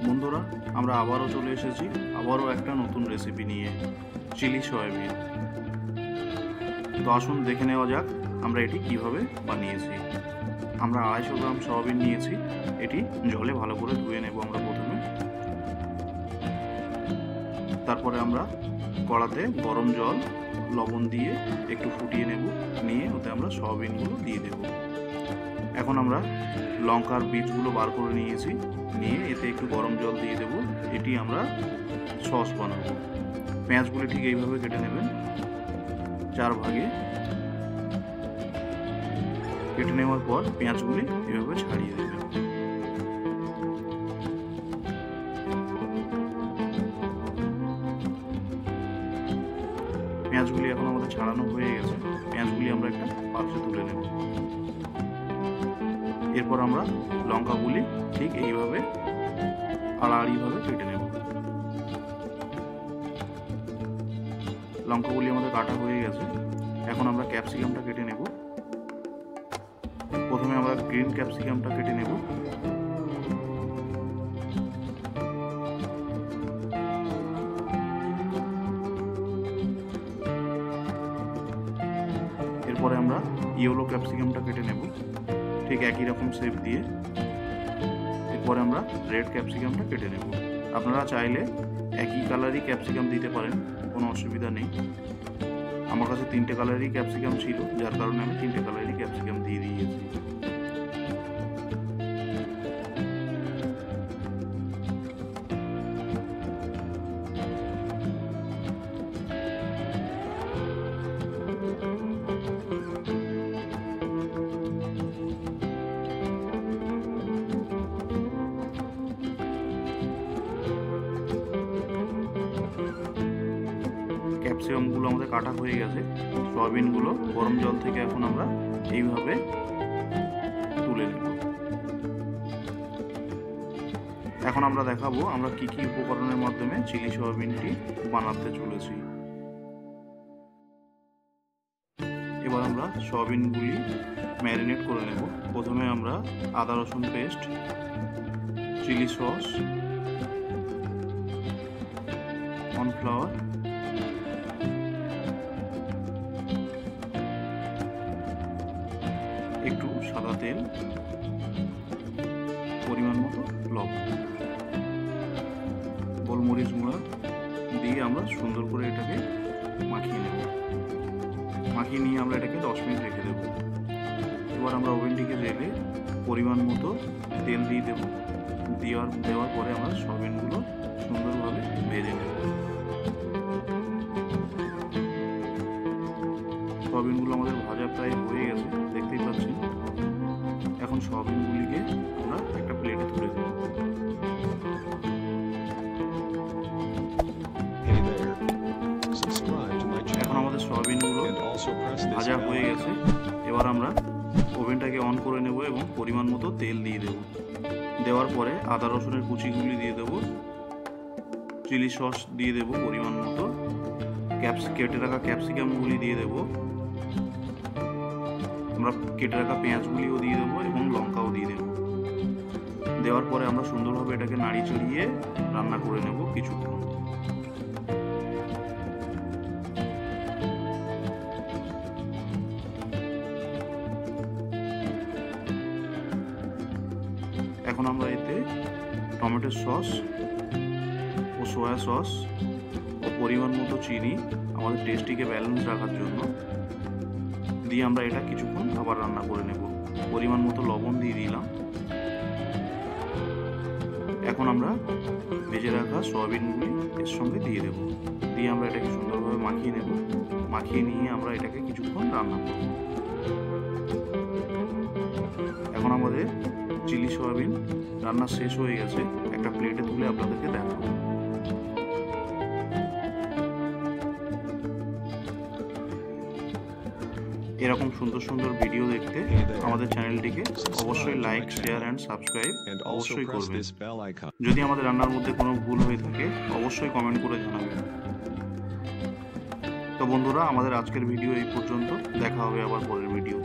বন্ধুরা, আমরা আবারও চলে এসেছি আবারও একটা নতুন রেসিপি নিয়ে, চিলি সয়াবিন। তো আসুন দেখে নেওয়া যাক আমরা এটি কিভাবে বানিয়েছি। আমরা 250 গ্রাম সয়াবিন নিয়েছি। এটি জলে ভালো করে ধুয়ে নেব আমরা প্রথমে। তারপরে আমরা কড়াতে গরম জল লবণ দিয়ে একটু ফুটিয়ে নেব, নিয়ে ওতে আমরা সয়াবিনগুলো দিয়ে দেব। এখন আমরা লঙ্কার বীজগুলো বার করে নিয়েছি, নিয়ে এতে একটু গরম জল দিয়ে দেব। এটি আমরা সস বানাবো। পেঁয়াজগুলি ঠিক এইভাবে কেটে নেবেন, 4 ভাগে কেটে নেওয়ার পর পেঁয়াজগুলি এভাবে ছাড়িয়ে দেবেন। পেঁয়াজগুলি এখন আমাদের ছাড়ানো হয়ে গেছে। পেঁয়াজগুলি আমরা একটা পাত্রে তুলে নেব। এরপর আমরা লঙ্কাগুলি ঠিক এইভাবে আড়াআড়িভাবে কেটে নেব। লঙ্কাগুলি আমাদের কাটা হয়ে গেছে। এখন আমরা ক্যাপসিকামটা কেটে নেব। প্রথমে আমরা গ্রিন ক্যাপসিকামটা কেটে নেব। এরপরে আমরা ইয়েলো ক্যাপসিকামটা কেটে নেব ঠিক একই রকম শেপ দিয়ে। এরপরে আমরা রেড ক্যাপসিকামটা কেটে নেব। আপনারা চাইলে একই কালারই ক্যাপসিকাম দিতে পারেন, কোনো অসুবিধা নেই। আমার কাছে 3টে কালারই ক্যাপসিকাম ছিল, যার কারণে আমি 3টে কালারই ক্যাপসিকাম দিয়ে দিয়েছি। ক্যাপসিকামগুলো আমাদের কাটা হয়ে গেছে। সয়াবিনগুলো গরম জল থেকে এখন আমরা এইভাবে তুলে নেব। এখন আমরা দেখাবো আমরা কি কি উপকরণের মাধ্যমে চিলি সয়াবিনটি বানাতে চলেছি। এবার আমরা সয়াবিনগুলি ম্যারিনেট করে নেব। প্রথমে আমরা আদা রসুন পেস্ট, চিলি সস, কর্নফ্লাওয়ার, একটু সাদা তেল, পরিমাণ মতো লবণ, গোলমরিচ গুঁড়া দিয়ে আমরা সুন্দর করে এটাকে মাখিয়ে নেব। মাখিয়ে নিয়ে আমরা এটাকে 10 মিনিট রেখে দেব। এবার আমরা ওভেনটিকে জেলে পরিমাণ মতো তেল দিয়ে দেব। দেওয়ার পরে আমরা সয়াবিনগুলো সুন্দরভাবে ভেজে নেব। সয়াবিনগুলো আমাদের ভাজা প্রায় হয়ে গেছে, দেখতেই পাচ্ছেন। এখন সয়াবিনগুলিকে আমরা একটা প্লেটে তুলে দেব। এখন আমাদের সয়াবিনগুলো ভাজা হয়ে গেছে। এবার আমরা ওভেনটাকে অন করে নেব এবং পরিমাণ মতো তেল দিয়ে দেব। দেওয়ার পরে আদা রসুনের কুচিগুলি দিয়ে দেব, চিলি সস দিয়ে দেব পরিমাণ মতো, কেটে রাখা ক্যাপসিকামগুলি দিয়ে দেব, আমরা কেটে রাখা পেঁয়াজগুলিও দিয়ে দেবো এবং লঙ্কাও দিয়ে দেবো। দেওয়ার পরে আমরা সুন্দরভাবে এটাকে নাড়িয়ে চড়িয়ে রান্না করে নেব কিছুক্ষণ। এখন আমরা এতে টমেটো সস ও সয়া সস ও পরিমাণ মতো চিনি আমাদের টেস্টিকে ব্যালেন্স রাখার জন্য দিয়ে আমরা এটা কিছুক্ষণ আবার রান্না করে নেব। পরিমাণ মতো লবণ দিয়ে দিলাম। এখন আমরা ভেজে রাখা সয়াবিনগুলি এর সঙ্গে দিয়ে দেব। দিয়ে আমরা এটাকে সুন্দরভাবে মাখিয়ে নেব। মাখিয়ে নিয়ে আমরা এটাকে কিছুক্ষণ রান্না করব। এখন আমাদের চিলি সয়াবিন রান্না শেষ হয়ে গেছে। একটা প্লেটে তুলে আপনাদেরকে দেখাবো। এরকম সুন্দর সুন্দর ভিডিও দেখতে আমাদের চ্যানেলটিকে অবশ্যই লাইক, শেয়ার এন্ড সাবস্ক্রাইব অবশ্যই করবেন। যদি আমাদের রান্নার মধ্যে কোনো ভুল হয়ে থাকে অবশ্যই কমেন্ট করে জানাবেন। তো বন্ধুরা, আমাদের আজকের ভিডিও এই পর্যন্ত। দেখা হবে আবার পরের ভিডিও।